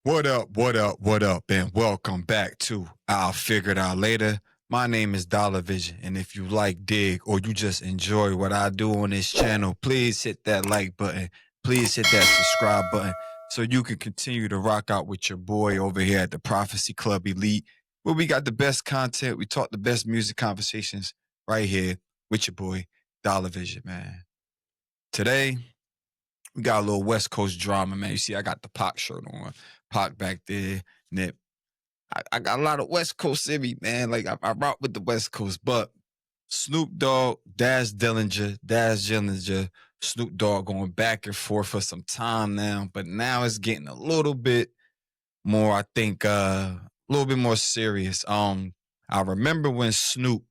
What up, what up, what up, and welcome back to I'll Figure It Out Later. My name is Dollar Vision, and if you like dig or you just enjoy what I do on this channel, please hit that like button. Please hit that subscribe button so you can continue to rock out with your boy over here at the Prophecy Club Elite, where we got the best content. We talk the best music conversations right here with your boy, Dollar Vision, man. Today, we got a little West Coast drama, man. You see, I got the Pac shirt on. Pac back there, Nip. I got a lot of West Coast in me, man. Like, I rock with the West Coast, but Snoop Dogg, Daz Dillinger, Snoop Dogg going back and forth for some time now, but now it's getting a little bit more, I think, a little bit more serious. I remember when Snoop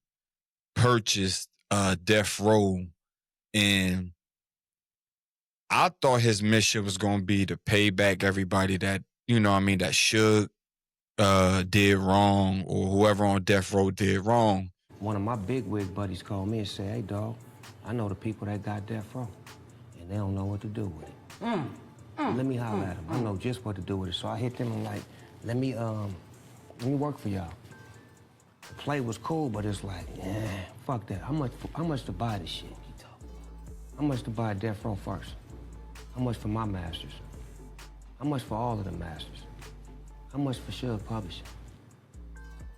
purchased Death Row, and I thought his mission was going to be to pay back everybody that, that should did wrong, or whoever on death row did wrong. One of my big wig buddies called me and said, "Hey, dog, I know the people that got death row, and they don't know what to do with it. Let me holler at them. I know just what to do with it." So I hit them and like, let me work for y'all. The play was cool, but it's like, fuck that. How much to buy this shit? How much to buy death row first? How much for my masters? How much for all of the masters? How much for Suge Publishing?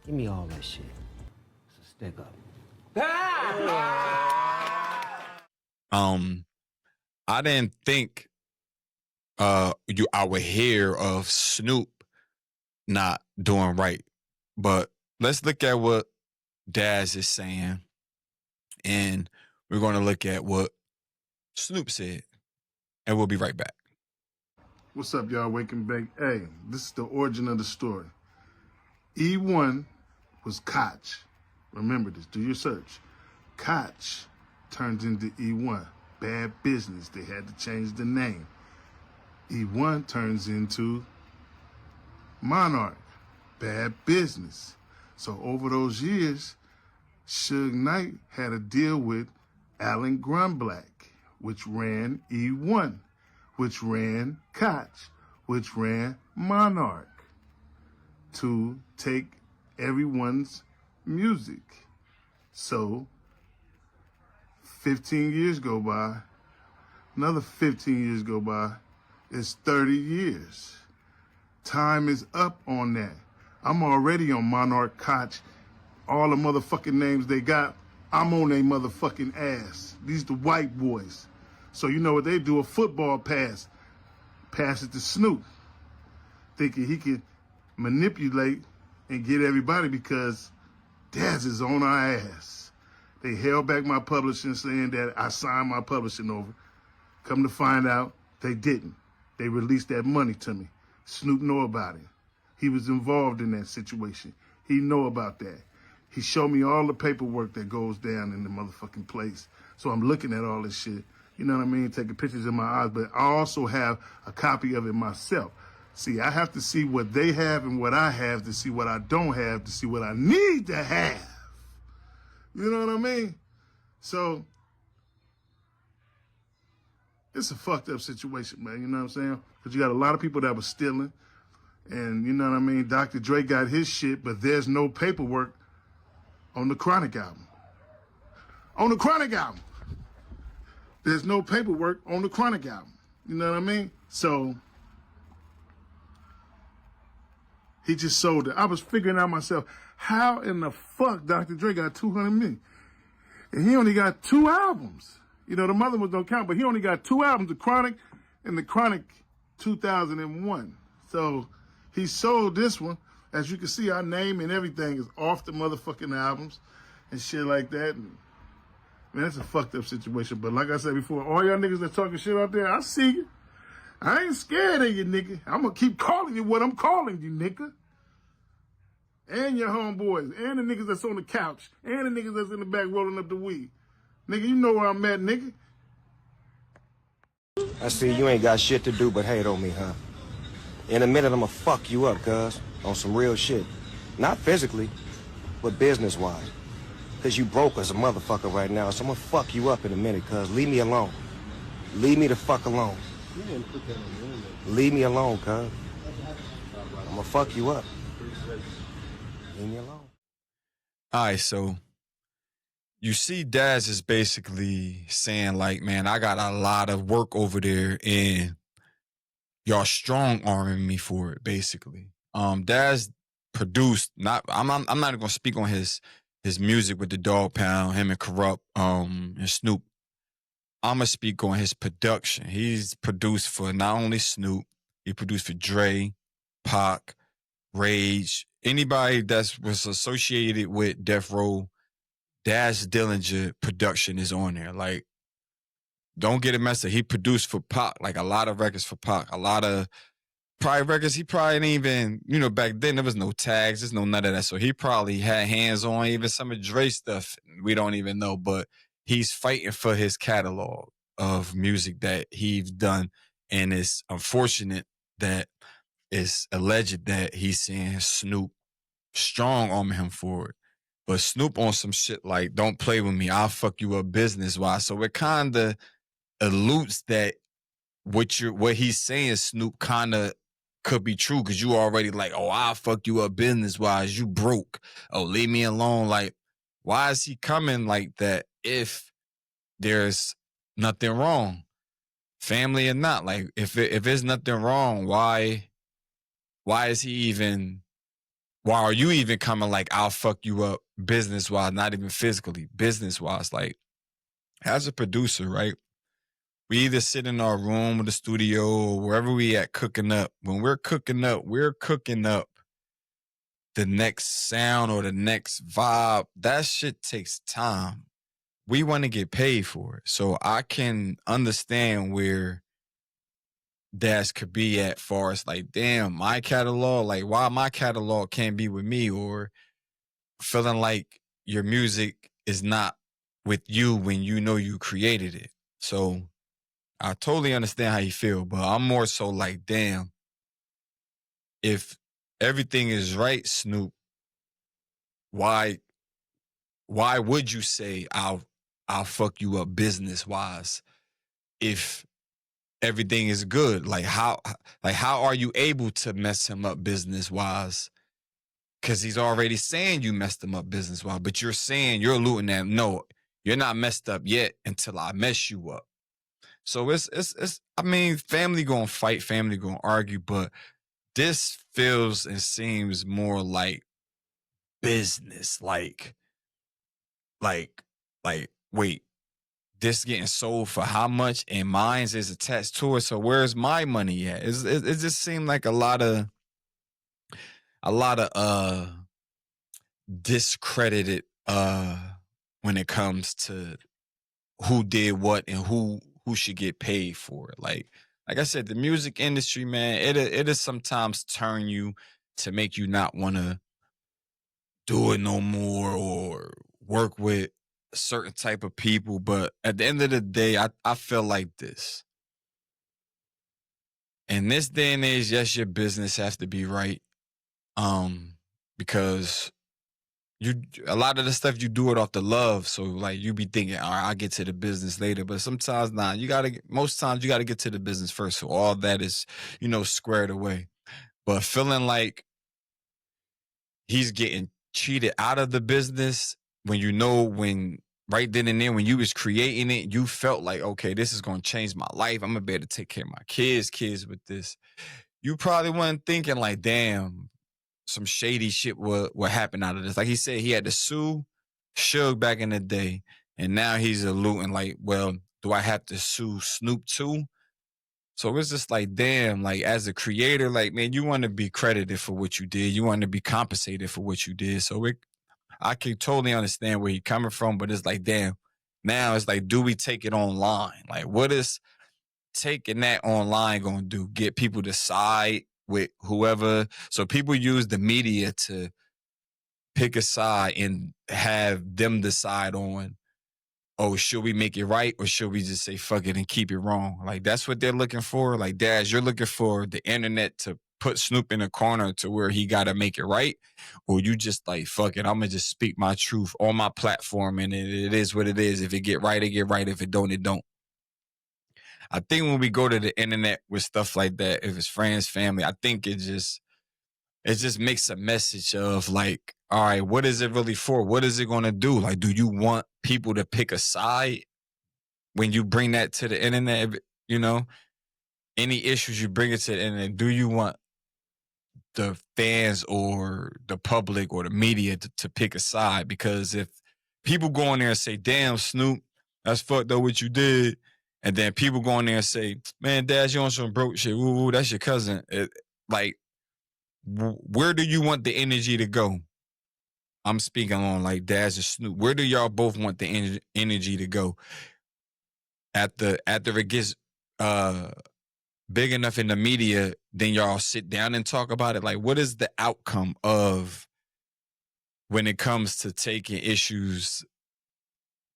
Give me all that shit. So stick up. I didn't think I would hear of Snoop not doing right, but let's look at what Daz is saying, and we're going to look at what Snoop said, and we'll be right back. What's up, y'all? Waking back. Hey, this is the origin of the story. E1 was Koch. Remember this. Do your search. Koch turned into E1. Bad business. They had to change the name. E1 turns into Monarch. Bad business. So over those years, Suge Knight had a deal with Alan Grunblatt, which ran E1, which ran Koch, which ran Monarch, to take everyone's music. So 15 years go by, another 15 years go by, it's 30 years. Time is up on that. I'm already on Monarch, Koch, all the motherfucking names they got, I'm on their motherfucking ass. These the white boys. So you know what they do? A football pass it to Snoop, thinking he can manipulate and get everybody because Daz is on our ass. They held back my publishing, saying that I signed my publishing over. Come to find out, they didn't. They released that money to me. Snoop know about it. He was involved in that situation. He know about that. He showed me all the paperwork that goes down in the motherfucking place. So I'm looking at all this shit. You know what I mean? Taking pictures in my eyes, but I also have a copy of it myself. See, I have to see what they have and what I have to see what I don't have to see what I need to have. You know what I mean? So, it's a fucked up situation, man. You know what I'm saying? Because you got a lot of people that were stealing. And you know what I mean? Dr. Dre got his shit, but there's no paperwork on the Chronic album. On the Chronic album. There's no paperwork on the Chronic album. You know what I mean? So, he just sold it. I was figuring out myself, how in the fuck Dr. Dre got 200 million? And he only got 2 albums. You know, the mother ones don't count, but he only got 2 albums, the Chronic and the Chronic 2001. So, he sold this one. As you can see, our name and everything is off the motherfucking albums and shit like that. And, man, that's a fucked up situation. But like I said before, all y'all niggas that talking shit out there, I see you. I ain't scared of you, nigga. I'm gonna keep calling you what I'm calling you, nigga. And your homeboys, and the niggas that's on the couch, and the niggas that's in the back rolling up the weed. Nigga, you know where I'm at, nigga. I see you ain't got shit to do but hate on me, huh? In a minute, I'ma fuck you up, cuz, on some real shit. Not physically, but business-wise. Cause you broke as a motherfucker right now, so I'ma fuck you up in a minute, cuz. Leave me alone. Leave me the fuck alone. You didn't put that on the internet. Leave me alone, cuz. I'm gonna fuck you up. Leave me alone. All right, so you see, Daz is basically saying like, man, I got a lot of work over there, and y'all strong arming me for it. Basically, Daz produced. I'm not even gonna speak on his music with the Dog Pound, him and Corrupt, and Snoop. I'm gonna speak on his production. He's produced for not only Snoop, he produced for Dre, Pac, Rage, anybody that was associated with Death Row. Daz Dillinger production is on there. Like, don't get it messed up. He produced for Pac, like a lot of records for Pac, a lot of probably records. He probably didn't even, back then there was no tags, there's no none of that. So he probably had hands on even some of Dre stuff. We don't even know, but he's fighting for his catalog of music that he's done. And it's unfortunate that it's alleged that he's saying Snoop strong arming him for it. But Snoop on some shit like, don't play with me, I'll fuck you up business wise. So it kind of alludes that what he's saying, Snoop, kind of could be true, because you already like, oh, I'll fuck you up business wise, you broke, oh, leave me alone. Like, why is he coming like that if there's nothing wrong, family or not? Like, if there's nothing wrong, why are you even coming like, I'll fuck you up business wise, not even physically, business wise? Like, as a producer, right? We either sit in our room or the studio or wherever we at cooking up. When we're cooking up the next sound or the next vibe. That shit takes time. We want to get paid for it. So I can understand where Dash could be at far as like, damn, my catalog, like why my catalog can't be with me, or feeling like your music is not with you when you know you created it. So I totally understand how you feel, but I'm more so like, damn, if everything is right, Snoop, why would you say I'll fuck you up business wise if everything is good? Like how are you able to mess him up business wise? Cause he's already saying you messed him up business wise, but you're saying, you're alluding that no, you're not messed up yet until I mess you up. So it's I mean, family gonna fight, family gonna argue, but this feels and seems more like business. Like, wait, this getting sold for how much, and mine's is attached to it. So where's my money at? It just seemed like a lot of discredited when it comes to who did what and who should get paid for it. Like I said, the music industry, man, it'll sometimes turn you to make you not want to do it no more or work with a certain type of people. But at the end of the day, I feel like this. In this day and age, yes, your business has to be right. Because you a lot of the stuff you do it off the love. So like you be thinking, all right, I'll get to the business later. But sometimes not. Most times you gotta get to the business first. So all that is, squared away. But feeling like he's getting cheated out of the business when right then and there when you was creating it, you felt like, okay, this is gonna change my life. I'm gonna be able to take care of my kids with this. You probably weren't thinking like, damn, some shady shit what happened out of this. Like he said, he had to sue Suge back in the day, and now he's alluding like, well, do I have to sue Snoop too? So it's just like, damn, like as a creator, like, man, you want to be credited for what you did. You want to be compensated for what you did. So I can totally understand where you're coming from, but it's like, damn, now it's like, do we take it online? Like, what is taking that online going to do? Get people to side with whoever? So people use the media to pick a side and have them decide on, oh, should we make it right or should we just say fuck it and keep it wrong? Like that's what they're looking for. Like, Daz, you're looking for the internet to put Snoop in a corner to where he got to make it right, or you just like, fuck it, I'm gonna just speak my truth on my platform and it is what it is. If it get right, it get right. If it don't, it don't. I think when we go to the internet with stuff like that, if it's friends, family, I think it just it just makes a message of like, all right, what is it really for? What is it going to do? Like, do you want people to pick a side when you bring that to the internet? You know, any issues you bring it to the internet, do you want the fans or the public or the media to pick a side? Because if people go on there and say, damn, Snoop, that's fucked up what you did. And then people go on there and say, man, Dad, you on some broke shit. Ooh, that's your cousin. Like, where do you want the energy to go? I'm speaking on like Daz and Snoop. Where do y'all both want the energy to go? After it gets uh big enough in the media, then y'all sit down and talk about it. Like, what is the outcome of when it comes to taking issues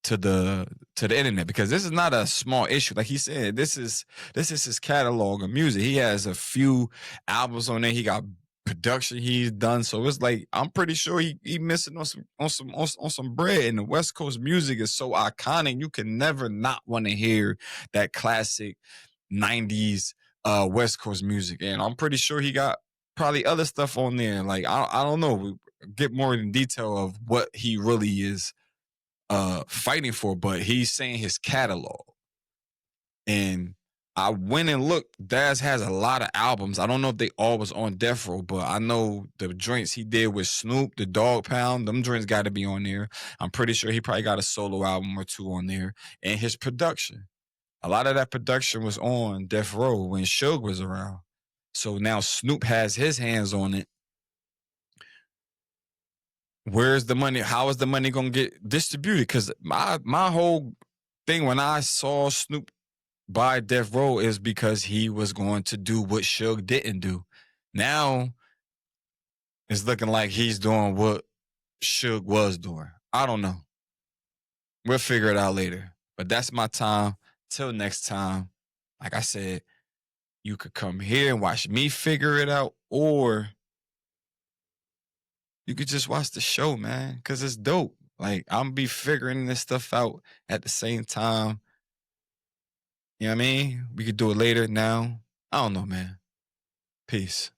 to the internet? Because this is not a small issue. Like he said, this is his catalog of music. He has a few albums on there. He got production he's done. So it's like I'm pretty sure he missing on some bread. And the West Coast music is so iconic. You can never not want to hear that classic 90s West Coast music. And I'm pretty sure he got probably other stuff on there. Like I don't know. We get more in detail of what he really is fighting for, but he's saying his catalog. And I went and looked. Daz has a lot of albums. I don't know if they all was on Death Row, but I know the joints he did with Snoop, the Dog Pound, them joints got to be on there. I'm pretty sure he probably got a solo album or two on there. And his production, a lot of that production was on Death Row when Suge was around. So now Snoop has his hands on it. Where's the money? How is the money gonna get distributed? Because my whole thing when I saw Snoop buy Death Row is because he was going to do what Suge didn't do. Now it's looking like he's doing what Suge was doing. I don't know. We'll figure it out later. But that's my time. Till next time, like I said, you could come here and watch me figure it out, or you could just watch the show, man, because it's dope. Like, I'm be figuring this stuff out at the same time. You know what I mean? We could do it later now. I don't know, man. Peace.